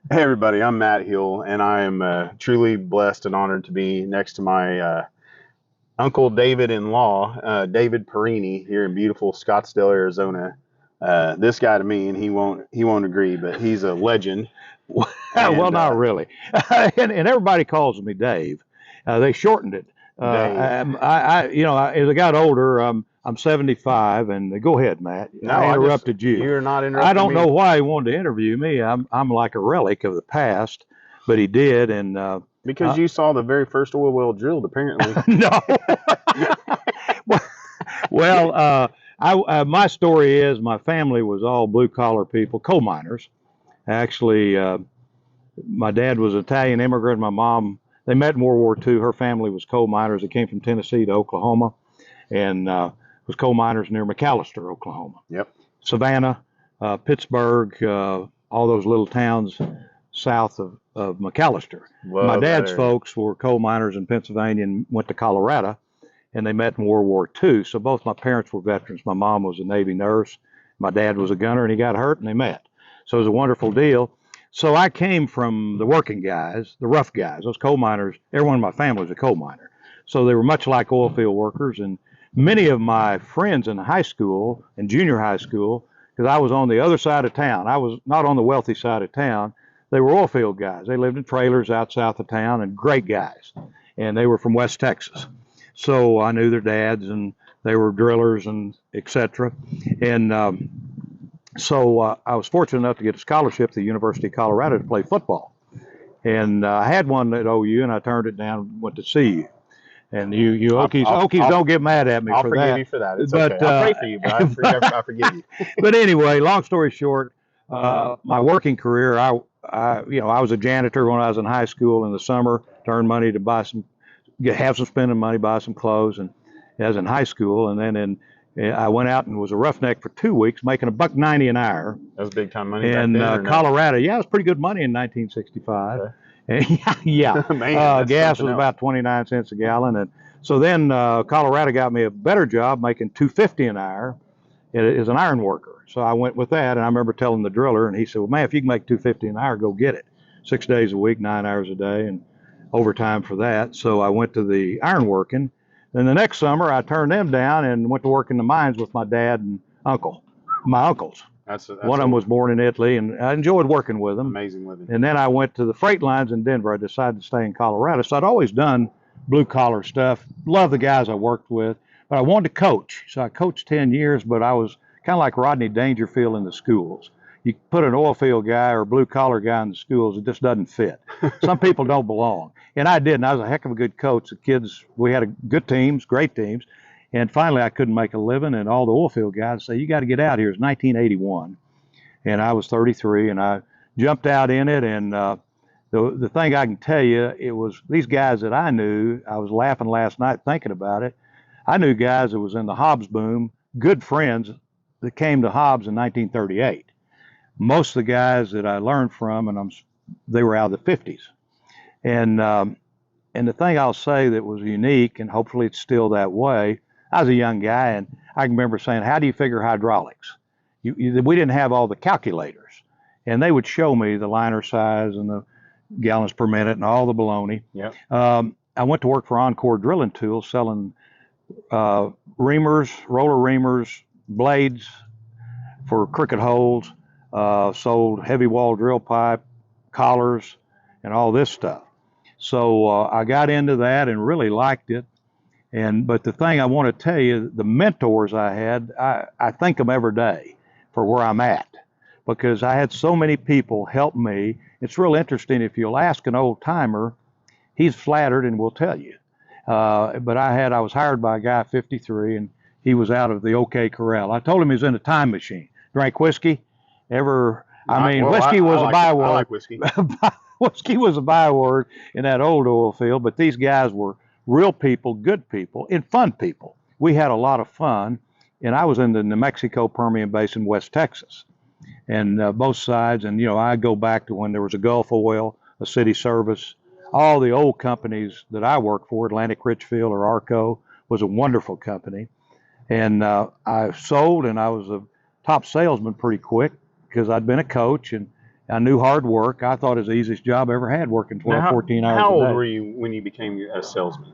Hey everybody, I'm Matt Hill, and I am truly blessed and honored to be next to my Uncle David-in-law, David Perini, here in beautiful Scottsdale, Arizona. This guy to me, and he won't agree, but he's a legend. Well, And not really. And everybody calls me Dave. They shortened it. Dave, As I got older, I'm 75, and go ahead, Matt. no, I interrupted you. you're not I interrupting don't know me why he wanted to interview me. I'm like a relic of the past, but he did, and because uh, you saw the very first oil well drilled, apparently. no. well, my story is my family was all blue collar people, coal miners. Actually, my dad was an Italian immigrant. My mom, they met in World War II. Her family was coal miners. They came from Tennessee to Oklahoma and was coal miners near McAllister, Oklahoma. Yep. Savannah, Pittsburgh, all those little towns south of McAllister. My Love that dad's area. folks were coal miners in Pennsylvania and went to Colorado, and they met in World War II. So both my parents were veterans. My mom was a Navy nurse. My dad was a gunner, and he got hurt, and they met. So it was a wonderful deal. So I came from the working guys, the rough guys, those coal miners. Everyone in my family was a coal miner. So they were much like oil field workers. And many of my friends in high school and junior high school, because I was on the other side of town, I was not on the wealthy side of town. They were oil field guys. They lived in trailers out south of town and great guys. And they were from West Texas. So I knew their dads and they were drillers and etc. And I was fortunate enough to get a scholarship to the University of Colorado to play football. And I had one at OU, and I turned it down and went to CU. And you I'll, I'll, Okies I'll, don't get mad at me I'll for forgive that. you for that. It's okay. But I'll pray for you, but I forgive you. but anyway, long story short, my working career, I was a janitor when I was in high school in the summer to earn money to have some spending money, buy some clothes, and as in high school, and then I went out and was a roughneck for 2 weeks, making $1.90 an hour That was big time money back in then, or no? Colorado. Yeah, it was pretty good money in 1965. Okay. And yeah, Man, that's gas something was else. about 29 cents a gallon, and so then Colorado got me a better job, making 250 an hour as an iron worker. So I went with that, and I remember telling the driller, and he said, "Well, man, if you can make 250 an hour, go get it. 6 days a week, 9 hours a day, and overtime for that." So I went to the iron working. Then the next summer, I turned them down and went to work in the mines with my dad and my uncles. That's One of them a was born in Italy, and I enjoyed working with them. amazing living. And then I went to the freight lines in Denver. I decided to stay in Colorado. So I'd always done blue collar stuff. Love the guys I worked with, but I wanted to coach. So I coached 10 years, but I was kind of like Rodney Dangerfield in the schools. You put an oil field guy or blue collar guy in the schools, it just doesn't fit. Some people don't belong. And I didn't. I was a heck of a good coach. The kids, we had good teams, great teams. And finally, I couldn't make a living, and all the oil field guys say, "You got to get out here." It was 1981, and I was 33, and I jumped out in it. And the thing I can tell you, it was these guys that I knew. I was laughing last night thinking about it. I knew guys that was in the Hobbs boom, good friends that came to Hobbs in 1938. Most of the guys that I learned from, they were out of the 50s. And and the thing I'll say that was unique, and hopefully it's still that way. I was a young guy, and I can remember saying, "How do you figure hydraulics?" We didn't have all the calculators, and they would show me the liner size and the gallons per minute and all the baloney. Yep. I went to work for Encore Drilling Tools, selling reamers, roller reamers, blades for cricket holes, sold heavy wall drill pipe, collars, and all this stuff. So I got into that and really liked it. But the thing I want to tell you, the mentors I had, I thank them every day for where I'm at because I had so many people help me. It's real interesting if you'll ask an old timer, he's flattered and will tell you. But I was hired by a guy 53, and he was out of the OK Corral. I told him he was in a time machine. Drank whiskey. Whiskey was a I byword. like whiskey. Whiskey was a byword in that old oil field, but these guys were real people, good people, and fun people. We had a lot of fun, and I was in the New Mexico Permian Basin, West Texas, and both sides. And I go back to when there was a Gulf Oil, a City Service, all the old companies that I worked for, Atlantic Richfield or Arco, was a wonderful company. And I sold, and I was a top salesman pretty quick because I'd been a coach, and I knew hard work. I thought it was the easiest job I ever had, working 12, Now, 14 hours how a old day. were you when you became a salesman?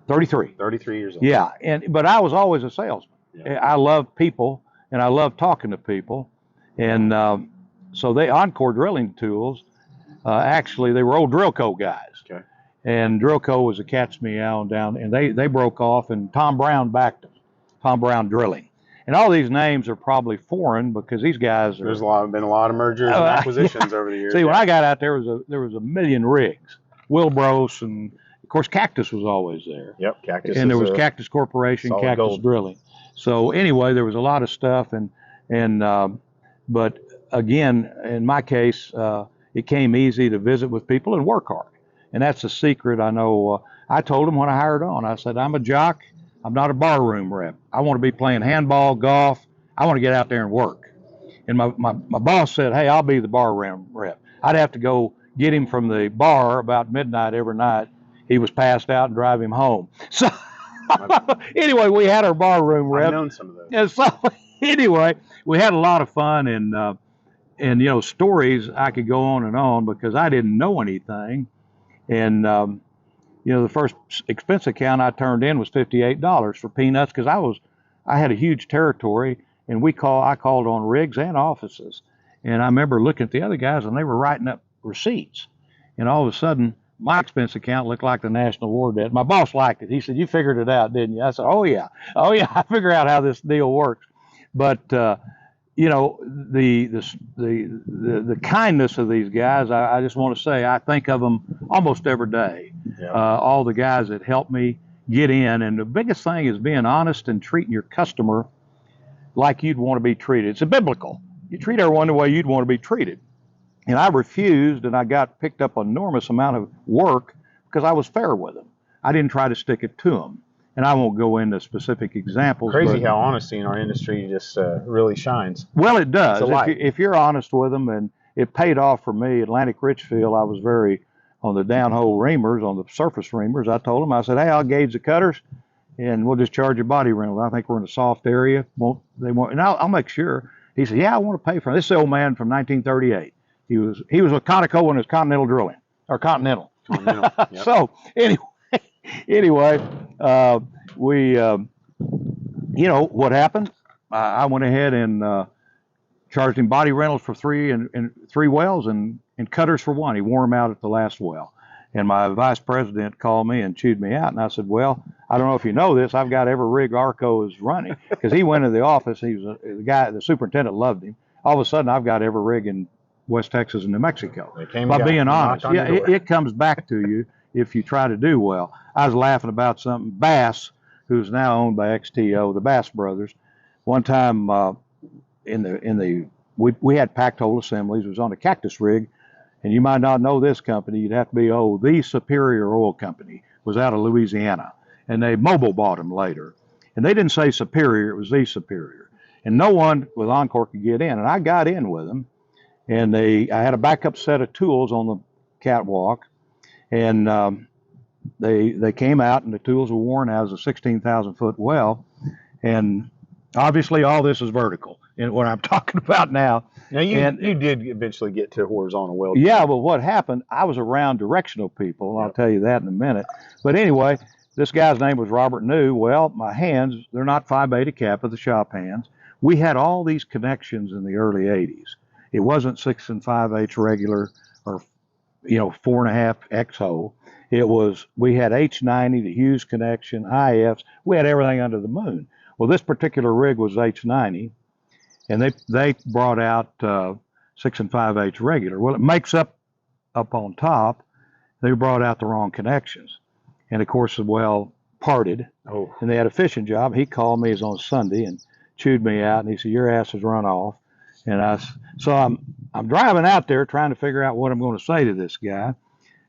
33. 33 years old. Yeah, but I was always a salesman. Yeah. I love people, and I love talking to people. And so they Encore drilling tools, actually, they were old Drillco guys. Okay. And Drillco was a cat's meow down, and they broke off, and Tom Brown backed them. Tom Brown Drilling. And all these names are probably foreign because these guys are. There's been a lot of mergers and acquisitions over the years. See, when I got out there, there was a million rigs. Wilbros, and of course Cactus was always there. Yep, Cactus. And there was Cactus Corporation, Cactus gold. Drilling. So anyway, there was a lot of stuff, but again, in my case, it came easy to visit with people and work hard, and that's the secret. I know. I told them when I hired on, I said, I'm a jock. I'm not a barroom rep. I want to be playing handball, golf. I want to get out there and work. And my boss said, hey, I'll be the barroom rep. I'd have to go get him from the bar about midnight every night. He was passed out and drive him home. So anyway, we had our barroom rep. I've known some of those. And so anyway, we had a lot of fun, and stories I could go on because I didn't know anything. And the first expense account I turned in was $58 for peanuts because I had a huge territory, and I called on rigs and offices. And I remember looking at the other guys, and they were writing up receipts. And all of a sudden, my expense account looked like the National War Debt. My boss liked it. He said, you figured it out, didn't you? I said, oh yeah, I figure out how this deal works. But the kindness of these guys, I just want to say, I think of them almost every day. Yeah. All the guys that helped me get in, and the biggest thing is being honest and treating your customer like you'd want to be treated. It's biblical. You treat everyone the way you'd want to be treated. And I refused, and I got picked up an enormous amount of work because I was fair with them. I didn't try to stick it to them. And I won't go into specific examples. Crazy how honesty in our industry just really shines. Well, it does. If you're honest with them, and it paid off for me. Atlantic Richfield, I was very on the downhole reamers, on the surface reamers. I told them, I said, hey, I'll gauge the cutters, and we'll just charge you body rental. I think we're in a soft area. And I'll make sure. He said, yeah, I want to pay for it. This is the old man from 1938. He was with Conoco when it was Continental Drilling, or Continental. Yep. So anyway, what happened? I went ahead and charged him body rentals for three wells and cutters for one. He wore them out at the last well. And my vice president called me and chewed me out. And I said, well, I don't know if you know this. I've got every rig Arco is running. Because he went to the office. He was the superintendent loved him. All of a sudden, I've got every rig in West Texas and New Mexico. By being honest. Yeah, it comes back to you if you try to do well. I was laughing about something. Bass, who's now owned by XTO, the Bass brothers. One time we had packed hole assemblies. It was on a Cactus rig. And you might not know this company. You'd have to be, the Superior Oil Company was out of Louisiana. And they mobile bought them later. And they didn't say Superior, it was the Superior. And no one with Encore could get in. And I got in with them. And I had a backup set of tools on the catwalk. And they came out, and the tools were worn out as a 16,000-foot well. And obviously all this is vertical. And what I'm talking about now. Now, you did eventually get to horizontal weld. Yeah, but what happened, I was around directional people. I'll tell you that in a minute. But anyway, this guy's name was Robert New. Well, my hands, they're not Phi Beta Kappa, the shop hands. We had all these connections in the early 80s. It wasn't 6 5/8 regular or, 4.5 X hole. It was, we had H90, the Hughes connection, IFs. We had everything under the moon. Well, this particular rig was H90. And they brought out 6 5/8 regular. Well, it makes up on top. They brought out the wrong connections, and of course the well parted. Oh. And they had a fishing job. He called me. It was on Sunday and chewed me out. And he said, "Your ass has run off." And I'm driving out there trying to figure out what I'm going to say to this guy.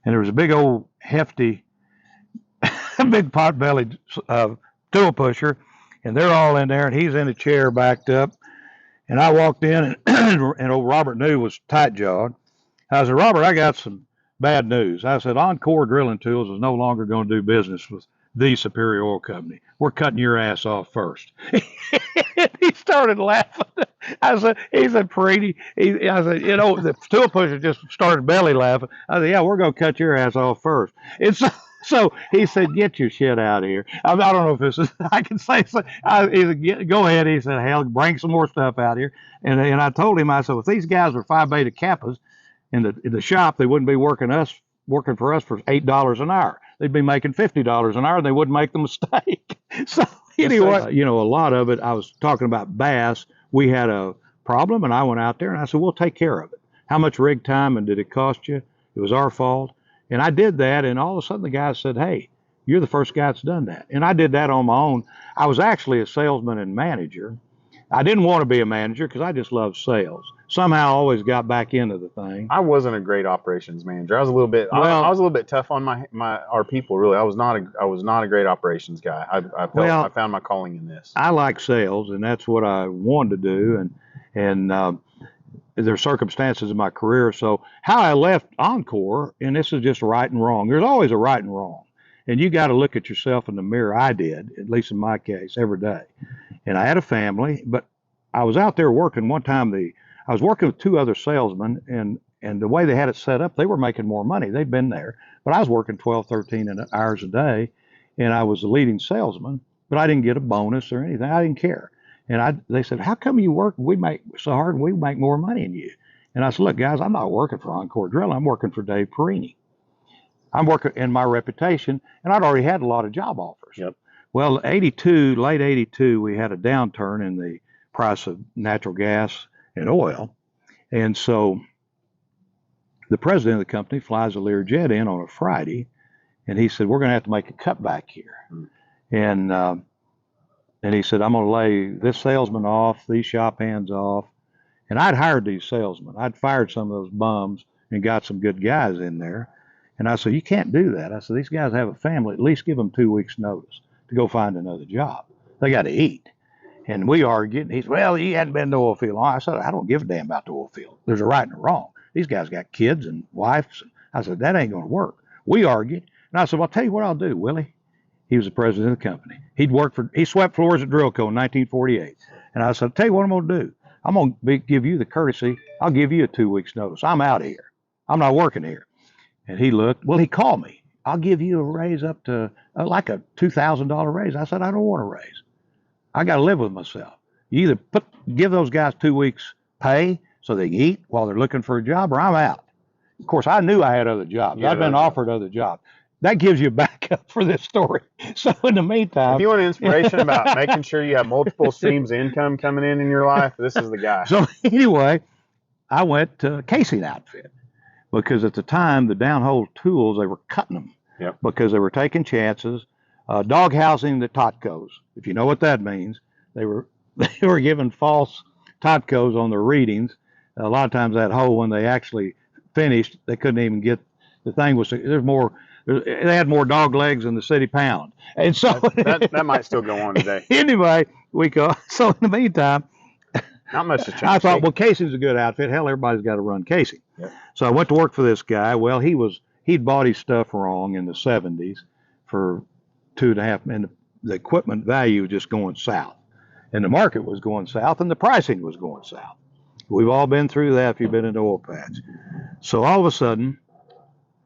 And there was a big old hefty, big pot-bellied tool pusher, and they're all in there, and he's in a chair backed up. And I walked in, and old Robert New was tight-jawed. I said, "Robert, I got some bad news." I said, "Encore Drilling Tools is no longer going to do business with the Superior Oil Company. We're cutting your ass off first. He started laughing. He said, Perini, I said, the stool pusher just started belly laughing. I said, yeah, we're going to cut your ass off first. And so he said, get your shit out of here. I don't know if this is, I can say, so. He said, go ahead. He said, hell, bring some more stuff out here. And I told him, I said, if these guys were Phi Beta Kappas in the shop, they wouldn't be working for us for $8 an hour. They'd be making $50 an hour, and they wouldn't make the mistake. So anyway, a lot of it, I was talking about bass. We had a problem, and I went out there, and I said, we'll take care of it. How much rig time, and did it cost you? It was our fault. And I did that, and all of a sudden the guy said, hey, you're the first guy that's done that. And I did that on my own. I was actually a salesman and manager. I didn't want to be a manager because I just loved sales. Somehow I always got back into the thing. I wasn't a great operations manager. I was a little bit. I was a little bit tough on our people. Really, I was not a great operations guy. I found my calling in this. I like sales, and that's what I wanted to do. And there are circumstances in my career. So how I left Encore, and this is just right and wrong. There's always a right and wrong, and you got to look at yourself in the mirror. I did, at least in my case, every day. And I had a family, but I was out there working one time. I was working with two other salesmen, and the way they had it set up, they were making more money. They'd been there, but I was working 12, 13 hours a day, and I was the leading salesman, but I didn't get a bonus or anything. I didn't care. And they said, how come you work? We make so hard, and we make more money than you. And I said, look, guys, I'm not working for Encore Drilling. I'm working for Dave Perini. I'm working in my reputation, and I'd already had a lot of job offers. Yep. Well, late 82, we had a downturn in the price of natural gas and oil. And so the president of the company flies a Learjet in on a Friday, and he said, we're going to have to make a cutback here. And he said, I'm going to lay this salesman off, these shop hands off. And I'd hired these salesmen. I'd fired some of those bums and got some good guys in there. And I said, you can't do that. I said, these guys have a family. At least give them 2 weeks' notice to go find another job. They got to eat. And we argued. He said, well, he hadn't been to the oil field long. I said, I don't give a damn about the oil field. There's a right and a wrong. These guys got kids and wives. I said, that ain't going to work. We argued. And I said, well, I'll tell you what I'll do, Willie. He was the president of the company. He swept floors at Drillco in 1948. And I said, I'll tell you what I'm going to do. I'm going to give you the courtesy. I'll give you a 2 weeks notice. I'm out of here. I'm not working here. And he looked. Well, he called me. I'll give you a raise up to like a $2,000 raise. I said, I don't want a raise. I got to live with myself. You either give those guys 2 weeks pay so they can eat while they're looking for a job, or I'm out. Of course, I knew I had other jobs. I'd been offered other jobs. That gives you a backup for this story. So in the meantime, if you want inspiration about making sure you have multiple streams of income coming in your life, this is the guy. So anyway, I went to casing outfit because at the time the downhole tools, they were cutting them. Yep. Because they were taking chances. Dog housing the Totcos, if you know what that means. They were given false Totcos on their readings. A lot of times that hole, when they actually finished, they couldn't even get, the thing was, they had more dog legs than the city pound. And so that might still go on today. Anyway, so in the meantime, not much has changed. I thought, well, casing's a good outfit. Hell, everybody's got to run casing. Yep. So I went to work for this guy. Well, he'd bought his stuff wrong in the 70s for 2.5, and the equipment value was just going south. And the market was going south, and the pricing was going south. We've all been through that if you've been in the oil patch. So all of a sudden,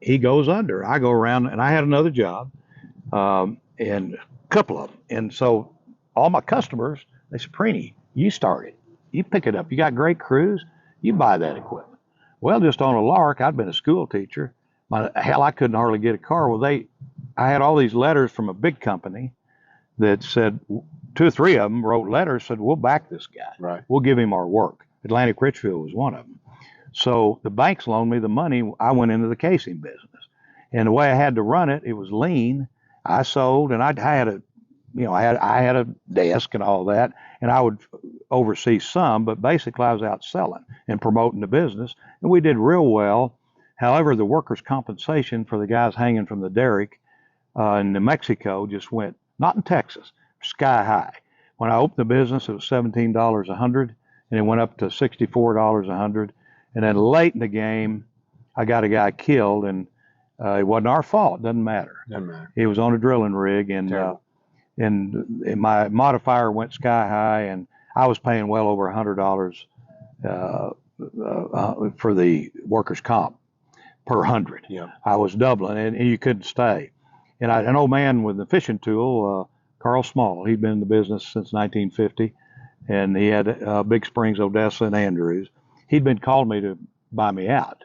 he goes under. I go around, and I had another job, and a couple of them. And so all my customers, they said, Perini, you started. You pick it up. You got great crews. You buy that equipment. Well, just on a lark, I'd been a school teacher. Hell, I couldn't hardly get a car. Well, I had all these letters from a big company that said, 2 or 3 of them wrote letters, said, we'll back this guy. Right. We'll give him our work. Atlantic Richfield was one of them. So the banks loaned me the money. I went into the casing business. And the way I had to run it, it was lean. I sold, and I had a desk and all that, and I would oversee some, but basically I was out selling and promoting the business, and we did real well. However, the workers' compensation for the guys hanging from the derrick in New Mexico just went, not in Texas, sky high. When I opened the business, it was $17 a hundred, and it went up to $64 a hundred. And then late in the game, I got a guy killed, and It wasn't our fault. Doesn't matter. Doesn't matter. It was on a drilling rig, and my modifier went sky high, and I was paying well over $100 for the workers' comp per 100. Yeah. I was doubling, and you couldn't stay. And an old man with a fishing tool, Carl Small, he'd been in the business since 1950, and he had Big Springs, Odessa, and Andrews. He'd been calling me to buy me out,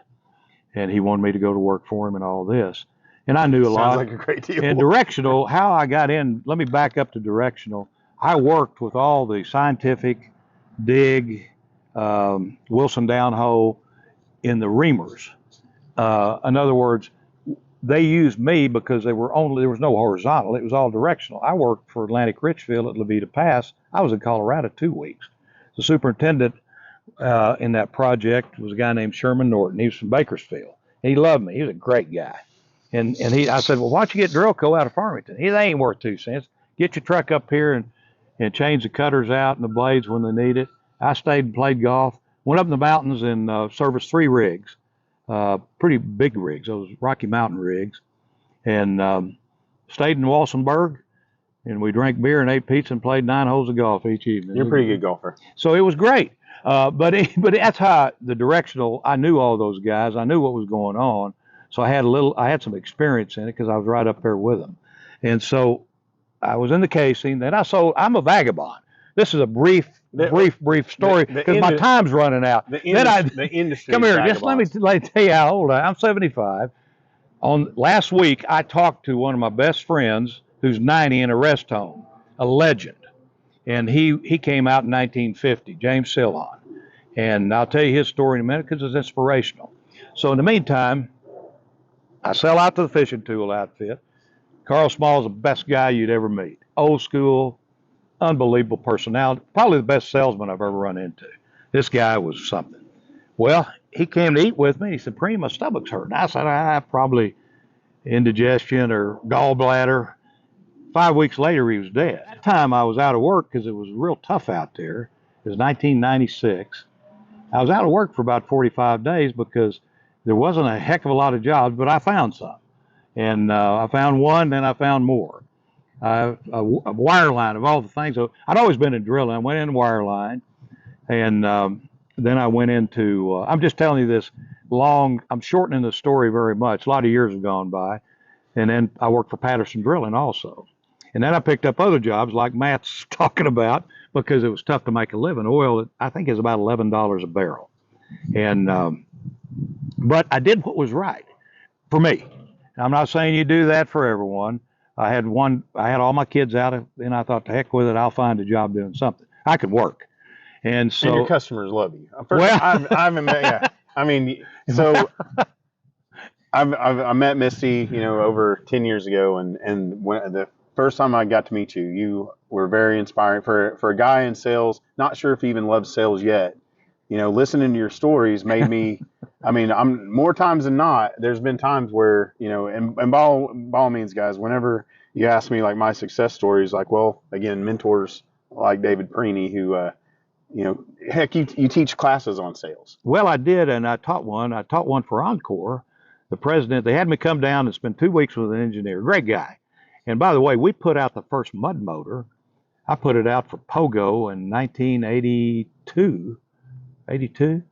and he wanted me to go to work for him and all this. And I knew a lot. Sounds like a great deal. And directional, how I got in, let me back up to directional. I worked with all the scientific, dig, Wilson downhole in the reamers. In other words, they used me because there was no horizontal. It was all directional. I worked for Atlantic Richfield at Levita Pass. I was in Colorado 2 weeks. The superintendent in that project was a guy named Sherman Norton. He was from Bakersfield. He loved me. He was a great guy. And I said, well, why don't you get drill co out of Farmington? They ain't worth 2 cents. Get your truck up here and change the cutters out and the blades when they need it. I stayed and played golf. Went up in the mountains and serviced 3 rigs, pretty big rigs, those Rocky Mountain rigs, and stayed in Walsenburg. And we drank beer and ate pizza and played 9 holes of golf each evening. You're a pretty good golfer. So it was great. But that's how the directional. I knew all those guys. I knew what was going on. So I had some experience in it because I was right up there with them. And so I was in the casing. Then I'm a vagabond. This is a brief story because my time's running out. The industry. Come here, just let me tell you how old I am. I'm 75. Last week, I talked to one of my best friends who's 90 in a rest home, a legend. And he came out in 1950, James Sillon. And I'll tell you his story in a minute because it's inspirational. So in the meantime, I sell out to the fishing tool outfit. Carl Small is the best guy you'd ever meet. Old school, unbelievable personality. Probably the best salesman I've ever run into. This guy was something. Well, he came to eat with me. He said, Perini, my stomach's hurting. I said, probably indigestion or gallbladder. 5 weeks later, he was dead. At that time, I was out of work because it was real tough out there. It was 1996. I was out of work for about 45 days because there wasn't a heck of a lot of jobs, but I found some. And I found one, then I found more. A wireline of all the things. So I'd always been in drilling. I went into wireline, and then I went into, I'm just telling you this I'm shortening the story very much. A lot of years have gone by. And then I worked for Patterson Drilling also. And then I picked up other jobs like Matt's talking about because it was tough to make a living. Oil, I think, is about $11 a barrel. And but I did what was right for me. I'm not saying you do that for everyone. I had all my kids out, and I thought, to heck with it, I'll find a job doing something. I could work. And so. And your customers love you. I mean, so I met Misty, over 10 years ago, and when the first time I got to meet you, you were very inspiring for a guy in sales. Not sure if he even loves sales yet. Listening to your stories made me. I mean, I'm more times than not. There's been times where and by all means, guys, whenever you ask me like my success stories, like, well, again, mentors like David Perini, who, heck, you teach classes on sales. Well, I did, and I taught one. I taught one for Encore. The president, they had me come down and spend 2 weeks with an engineer, great guy. And by the way, we put out the first mud motor. I put it out for Pogo in 1982. 82?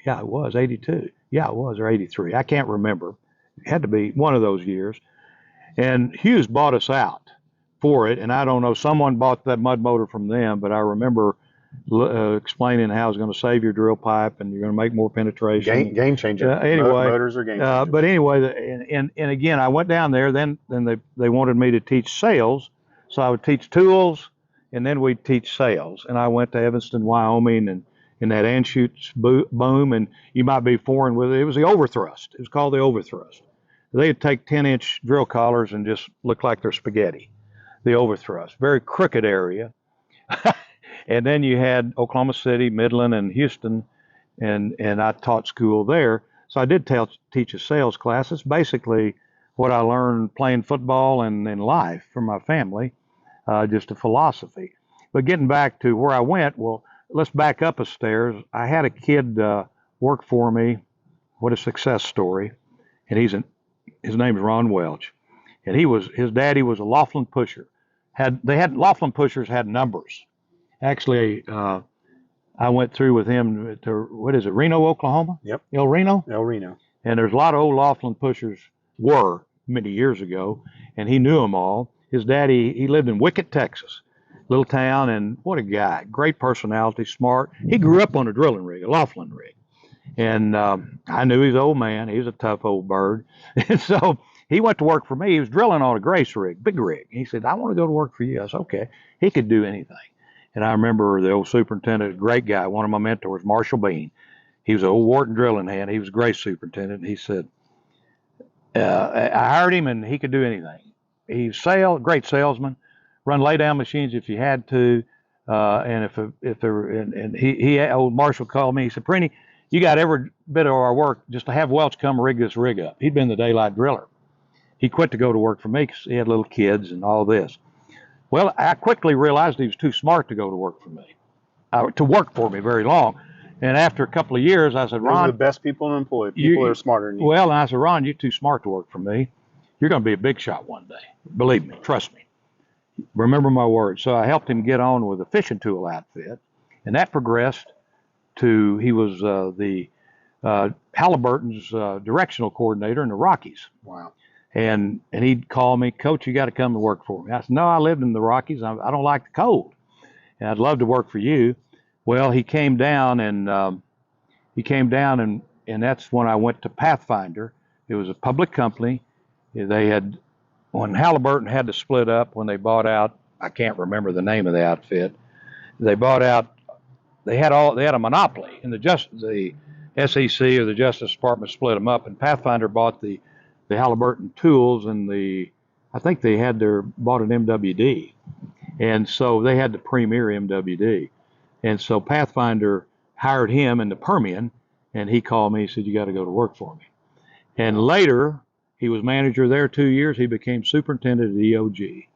Yeah, it was 82. Yeah, it was, or 83. I can't remember. It had to be one of those years. And Hughes bought us out for it. And I don't know, someone bought that mud motor from them, but I remember explaining how it's going to save your drill pipe and you're going to make more penetration. Game changer. Anyway, motors are game changers. But anyway, and again, I went down there. Then they wanted me to teach sales, so I would teach tools, and then we'd teach sales. And I went to Evanston, Wyoming, and in that Anschutz boom, and you might be foreign with it. It was the overthrust. It was called the overthrust. They'd take 10-inch drill collars and just look like they're spaghetti. The overthrust, very crooked area. And then you had Oklahoma City, Midland, and Houston, and I taught school there. So I did teach a sales class. It's basically what I learned playing football and in life from my family, just a philosophy. But getting back to where I went, well, let's back up a stairs. I had a kid work for me. What a success story. And he's his name's Ron Welch, and his daddy was a Laughlin pusher. Laughlin pushers had numbers. Actually, I went through with him to, what is it, Reno, Oklahoma? Yep. El Reno? El Reno. And there's a lot of old Laughlin pushers were many years ago, and he knew them all. His daddy, he lived in Wickett, Texas, little town, and what a guy. Great personality, smart. He grew up on a drilling rig, a Laughlin rig. And I knew he's an old man. He was a tough old bird. And so he went to work for me. He was drilling on a Grace rig, big rig. He said, I want to go to work for you. I said, okay. He could do anything. And I remember the old superintendent, a great guy, one of my mentors, Marshall Bean. He was an old Wharton drilling hand. He was Grace superintendent. And he said, I hired him and he could do anything. He's great salesman, run lay down machines if you had to. And if there were, and old Marshall called me. He said, Perini, you got every bit of our work just to have Welch come rig this rig up. He'd been the daylight driller. He quit to go to work for me because he had little kids and all this. Well, I quickly realized he was too smart to go to work for me, to work for me very long. And after a couple of years, I said, Ron, those are the best people to employ. People that are smarter than you. Well, and I said, Ron, you're too smart to work for me. You're going to be a big shot one day. Believe me, trust me. Remember my words. So I helped him get on with a fishing tool outfit, and that progressed to, he was the Halliburton's directional coordinator in the Rockies. Wow. And he'd call me, Coach, you got to come to work for me. I said, no, I lived in the Rockies. I don't like the cold, and I'd love to work for you. Well, he came down, and that's when I went to Pathfinder. It was a public company. They had, when Halliburton had to split up, when they bought out, I can't remember the name of the outfit. They bought out. They had a monopoly, and the SEC or the Justice Department split them up, and Pathfinder bought the Halliburton tools, and I think they bought an MWD, and so they had the premier MWD, and so Pathfinder hired him in the Permian, and he called me. He said, you got to go to work for me. And later, he was manager there 2 years. He became superintendent at EOG,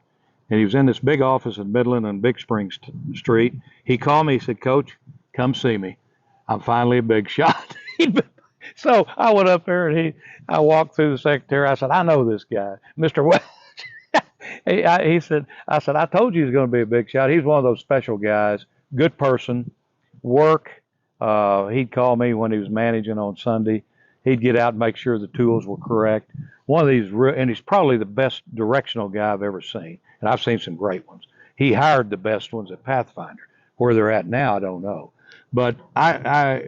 and he was in this big office in Midland on Big Spring Street. He called me. He said, Coach, come see me. I'm finally a big shot. So I went up there, and I walked through the secretary. I said, I know this guy, Mr. Welch. He said, I told you he was going to be a big shot. He's one of those special guys, good person, work. He'd call me when he was managing on Sunday. He'd get out and make sure the tools were correct. One of these, and he's probably the best directional guy I've ever seen. And I've seen some great ones. He hired the best ones at Pathfinder. Where they're at now, I don't know. But I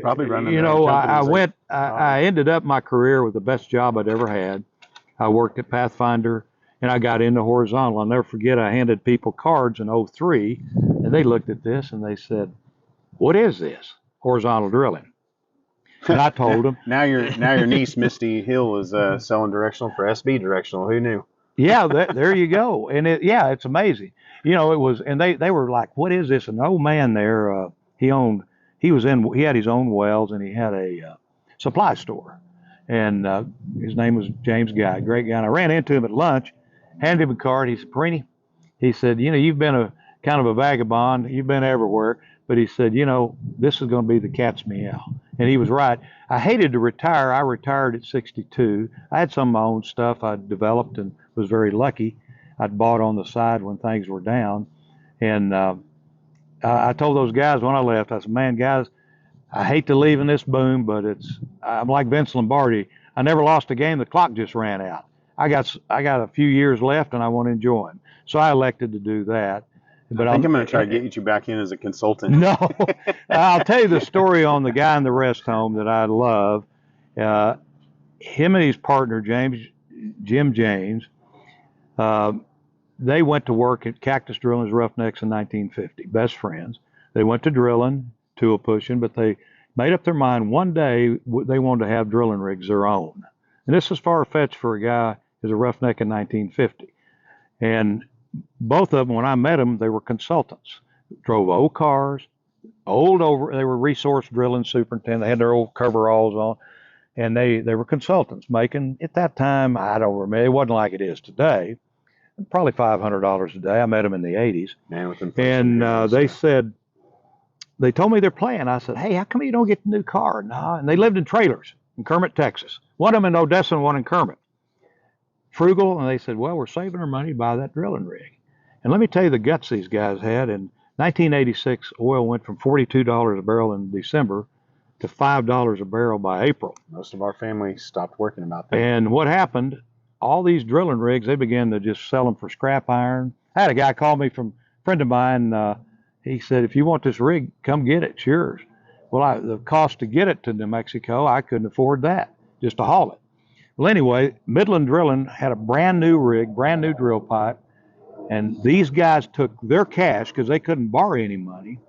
ended up my career with the best job I'd ever had. I worked at Pathfinder, and I got into horizontal. I'll never forget, I handed people cards in '03, and they looked at this and they said, what is this? Horizontal drilling. And I told them. Now your niece Misty Hill is selling directional for SB directional. Who knew? Yeah, there you go. And it's amazing. It was, and they were like, what is this? An old man there, he had his own wells, and he had a supply store. And his name was James Guy, great guy. And I ran into him at lunch, handed him a card. He said, Perini, he said, you've been a kind of a vagabond. You've been everywhere. But he said, this is going to be the cat's meow. And he was right. I hated to retire. I retired at 62. I had some of my own stuff I'd developed and was very lucky. I'd bought on the side when things were down. And I told those guys when I left, I said, man, guys, I hate to leave in this boom, but I'm like Vince Lombardi. I never lost a game. The clock just ran out. I got a few years left, and I want to enjoy them. So I elected to do that. But I think I'm going to try to get you back in as a consultant. No, I'll tell you the story on the guy in the rest home that I love. Him and his partner, Jim James, they went to work at Cactus Drilling as Roughnecks in 1950, best friends. They went to drilling, tool pushing, but they made up their mind one day they wanted to have drilling rigs their own. And this is far-fetched for a guy as a roughneck in 1950. And both of them, when I met them, they were consultants. Drove old cars, they were resource drilling superintendent. They had their old coveralls on, and they were consultants making, at that time, I don't remember, it wasn't like it is today, probably $500 a day. I met them in the 80s. Man, and they told me their plan. I said, hey, how come you don't get the new car? No, and they lived in trailers in Kermit, Texas. One of them in Odessa and one in Kermit. frugal, and they said, well, we're saving our money to buy that drilling rig. And let me tell you the guts these guys had. In 1986, oil went from $42 a barrel in December to $5 a barrel by April. Most of our family stopped working about that. And what happened, all these drilling rigs, they began to just sell them for scrap iron. I had a guy call me from a friend of mine. He said, if you want this rig, come get it. It's yours. Well, the cost to get it to New Mexico, I couldn't afford that, just to haul it. Well, anyway, Midland Drilling had a brand new rig, brand new drill pipe, and these guys took their cash because they couldn't borrow any money,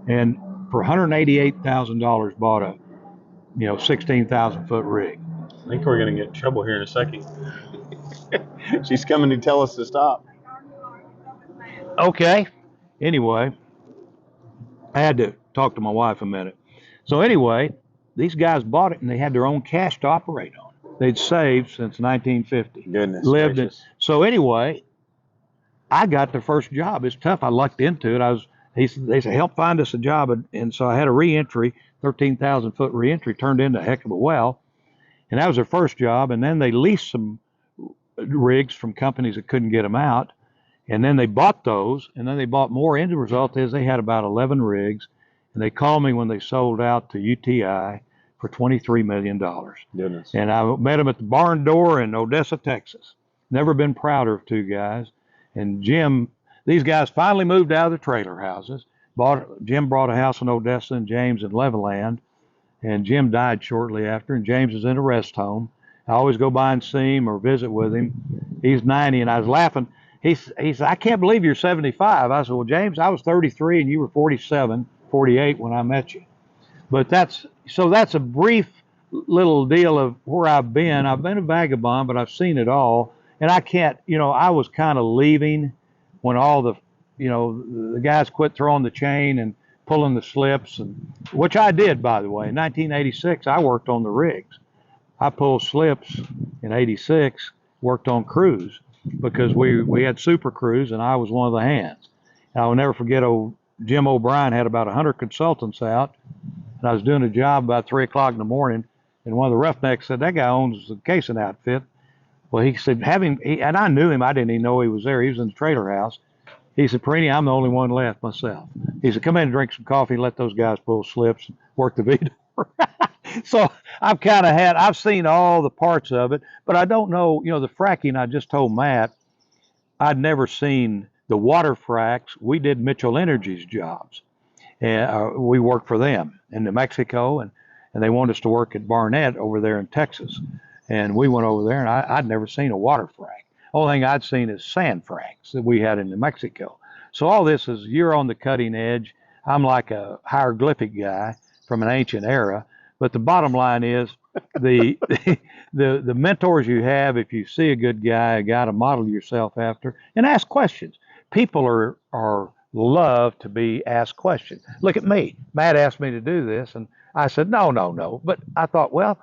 and for $188,000 bought a 16,000 foot rig. I think we're going to get in trouble here in a second. She's coming to tell us to stop. Okay. Anyway, I had to talk to my wife a minute. So anyway, these guys bought it and they had their own cash to operate on. They'd saved since 1950. Goodness gracious. So anyway, I got the first job. It's tough. I lucked into it. They said, help find us a job. And so I had a reentry, 13,000 foot reentry, turned into a heck of a well. And that was their first job. And then they leased some rigs from companies that couldn't get them out. And then they bought those, and then they bought more. And the result is they had about 11 rigs. And they called me when they sold out to UTI for $23 million. Goodness. And I met them at the barn door in Odessa, Texas. Never been prouder of two guys. And Jim, these guys finally moved out of the trailer houses. Jim bought a house in Odessa and James in Levelland. And Jim died shortly after, and James is in a rest home. I always go by and see him or visit with him. He's 90, and I was laughing. He said, I can't believe you're 75. I said, well, James, I was 33 and you were 47, 48 when I met you. But that's a brief little deal of where I've been. I've been a vagabond, but I've seen it all. And I can't, I was kind of leaving when all the guys quit throwing the chain and pulling the slips, which I did, by the way. In 1986, I worked on the rigs. I pulled slips in 86, worked on crews, because we had super crews, and I was one of the hands. And I will never forget, Jim O'Brien had about 100 consultants out, and I was doing a job about 3 o'clock in the morning, and one of the roughnecks said, that guy owns the casing outfit. Well, he said, and I knew him. I didn't even know he was there. He was in the trailer house. He said, Perini, I'm the only one left myself. He said, come in and drink some coffee, let those guys pull slips, and work the V-door. So I've seen all the parts of it, but I don't know, the fracking, I just told Matt, I'd never seen the water fracks. We did Mitchell Energy's jobs. And we worked for them in New Mexico, and they wanted us to work at Barnett over there in Texas. And we went over there, and I'd never seen a water frack. Only thing I'd seen is sand fracks that we had in New Mexico. So all this is, you're on the cutting edge. I'm like a hieroglyphic guy from an ancient era. But the bottom line is the mentors you have, if you see a good guy, a guy to model yourself after, and ask questions. People are love to be asked questions. Look at me. Matt asked me to do this, and I said, no. But I thought, well,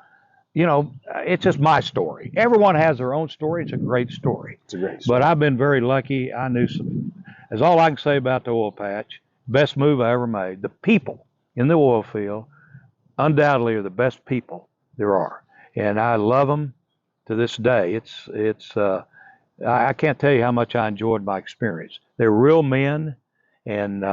it's just my story. Everyone has their own story. It's a great story. It's a great story. But I've been very lucky. I knew that's all I can say about the oil patch. Best move I ever made. The people in the oil field undoubtedly are the best people there are. And I love them to this day. I can't tell you how much I enjoyed my experience. They're real men, and,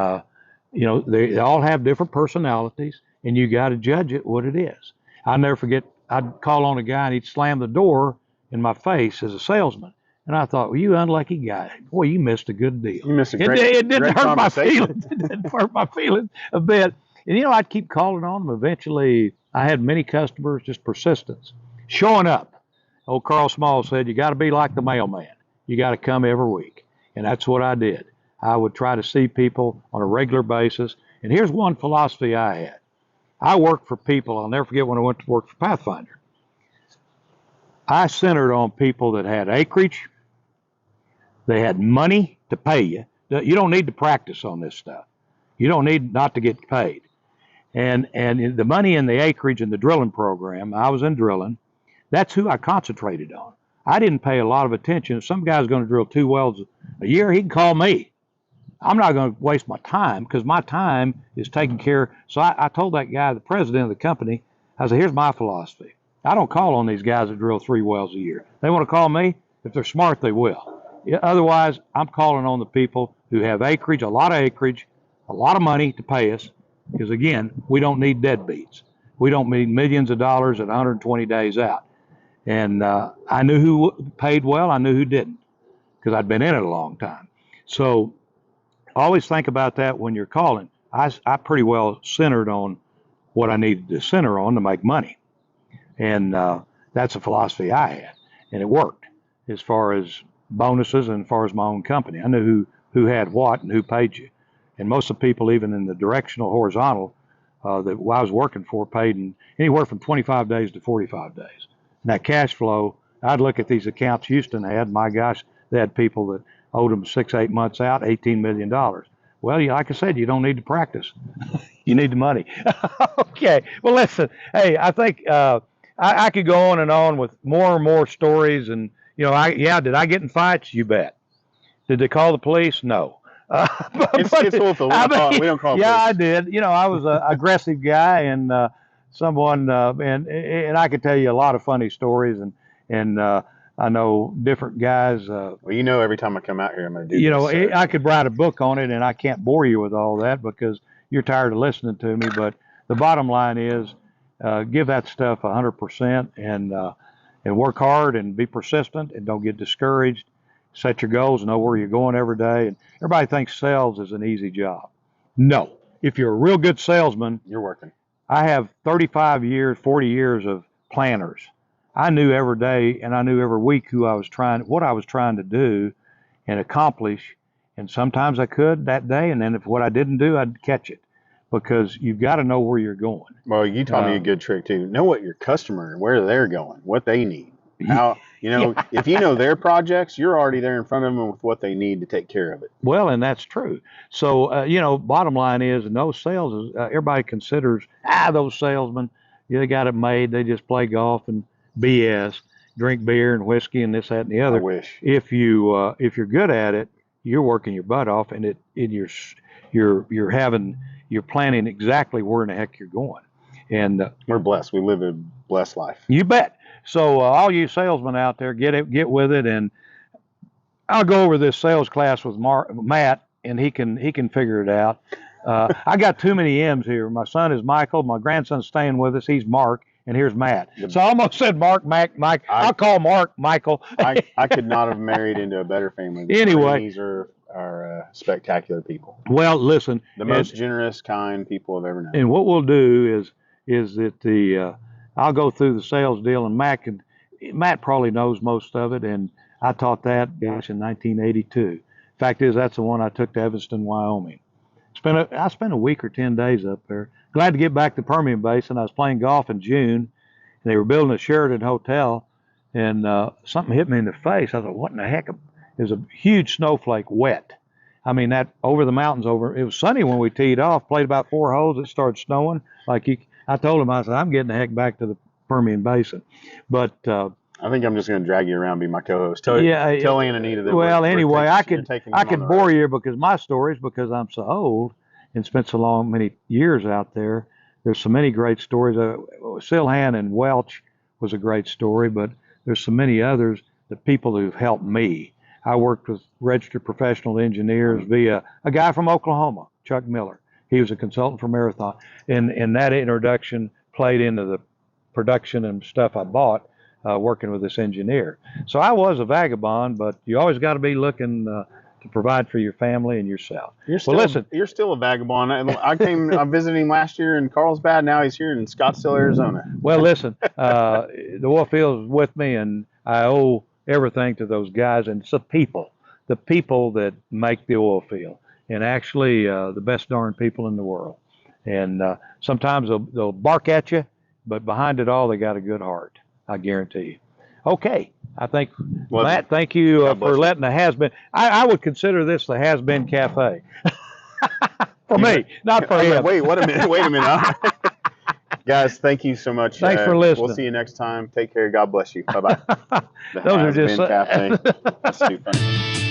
they all have different personalities, and you got to judge it what it is. I'll never forget, I'd call on a guy and he'd slam the door in my face as a salesman. And I thought, well, you unlucky guy. Boy, you missed a good deal. You missed a great It didn't great hurt my feelings. It didn't hurt my feelings a bit. And, I'd keep calling on them. Eventually, I had many customers, just persistence. Showing up. Old Carl Small said, you got to be like the mailman. You got to come every week. And that's what I did. I would try to see people on a regular basis. And here's one philosophy I had. I worked for people. I'll never forget when I went to work for Pathfinder. I centered on people that had acreage. They had money to pay you. You don't need to practice on this stuff. You don't need not to get paid. And the money in the acreage and the drilling program, I was in drilling, that's who I concentrated on. I didn't pay a lot of attention. If some guy's going to drill 2 wells a year, he can call me. I'm not going to waste my time, because my time is taken care. So I told that guy, the president of the company, I said, here's my philosophy. I don't call on these guys that drill 3 wells a year. They want to call me, If they're smart, they will. Yeah, otherwise, I'm calling on the people who have acreage, a lot of money to pay us, because again, we don't need deadbeats. We don't need millions of dollars at 120 days out. And I knew who paid well, I knew who didn't, because I'd been in it a long time. So always think about that when you're calling. I pretty well centered on what I needed to center on to make money. And that's a philosophy I had, and it worked as far as bonuses and as far as my own company. I knew who had what and who paid you. And most of the people, even in the directional horizontal that I was working for, paid in anywhere from 25 days to 45 days. And that cash flow, I'd look at these accounts Houston had. My gosh, they had people that owed them 6, 8 months out, $18 million. Well, like I said, you don't need to practice. You need the money. Okay. Well, listen, hey, I think I could go on and on with more and more stories. And, did I get in fights? You bet. Did they call the police? No. It's awful. We don't call yeah, police. I did. I was an aggressive guy, and someone, and I could tell you a lot of funny stories, and I know different guys. Well, every time I come out here, I'm going to do this. I could write a book on it, and I can't bore you with all that because you're tired of listening to me. But the bottom line is, give that stuff 100%, and work hard and be persistent, and don't get discouraged. Set your goals, know where you're going every day. And everybody thinks sales is an easy job. No. If you're a real good salesman, you're working. I have 35 years, 40 years of planners. I knew every day and I knew every week what I was trying to do and accomplish. And sometimes I could that day. And then if what I didn't do, I'd catch it, because you've got to know where you're going. Well, you taught me a good trick too. Know what your customer, where they're going, what they need. How, if you know their projects, you're already there in front of them with what they need to take care of it. Well, and that's true. So, bottom line is, in those sales, everybody considers, those salesmen, they got it made. They just play golf and BS, drink beer and whiskey and this, that, and the other. I wish. If you're good at it, you're working your butt off, and you're planning exactly where in the heck you're going. And we're blessed. We live a blessed life. You bet. So all you salesmen out there, get with it, and I'll go over this sales class with Matt, and he can figure it out. I got too many M's here. My son is Michael. My grandson's staying with us. He's Mark, and here's Matt. So I almost said Mark, Mike. I'll call Mark Michael. I could not have married into a better family. Anyway, these are spectacular people. Well, listen, the most generous, kind people I've ever known. And what we'll do is that I'll go through the sales deal, and Matt probably knows most of it, and I taught that, in 1982. Fact is, that's the one I took to Evanston, Wyoming. I spent a week or 10 days up there. Glad to get back to Permian Basin. I was playing golf in June, and they were building a Sheraton hotel, and something hit me in the face. I thought, what in the heck? It was a huge snowflake, wet. I mean, that over the mountains it was sunny when we teed off, played about 4 holes. It started snowing. I told him, I said, I'm getting the heck back to the Permian Basin. But I think I'm just going to drag you around, be my co-host. Tell Ann and Anita that. Well, anyway, I could bore you because my stories, because I'm so old and spent so many years out there. There's so many great stories. Silhan and Welch was a great story, but there's so many others. The people who've helped me. I worked with registered professional engineers via a guy from Oklahoma, Chuck Miller. He was a consultant for Marathon, and that introduction played into the production and stuff I bought working with this engineer. So I was a vagabond, but you always got to be looking to provide for your family and yourself. You're still a vagabond. I visited him last year in Carlsbad. Now he's here in Scottsdale, Arizona. Well, listen, the oil field is with me, and I owe everything to those guys, and it's the people that make the oil field. And actually, the best darn people in the world. And sometimes they'll bark at you, but behind it all, they got a good heart. I guarantee you. Okay, I think, Matt, thank you for letting the Has-Been. I would consider this the Has-Been Cafe. For me, not for him. Wait a minute. Guys, thank you so much. Thanks for listening. We'll see you next time. Take care. God bless you. Bye-bye. Those are just... Cafe. That's too funny.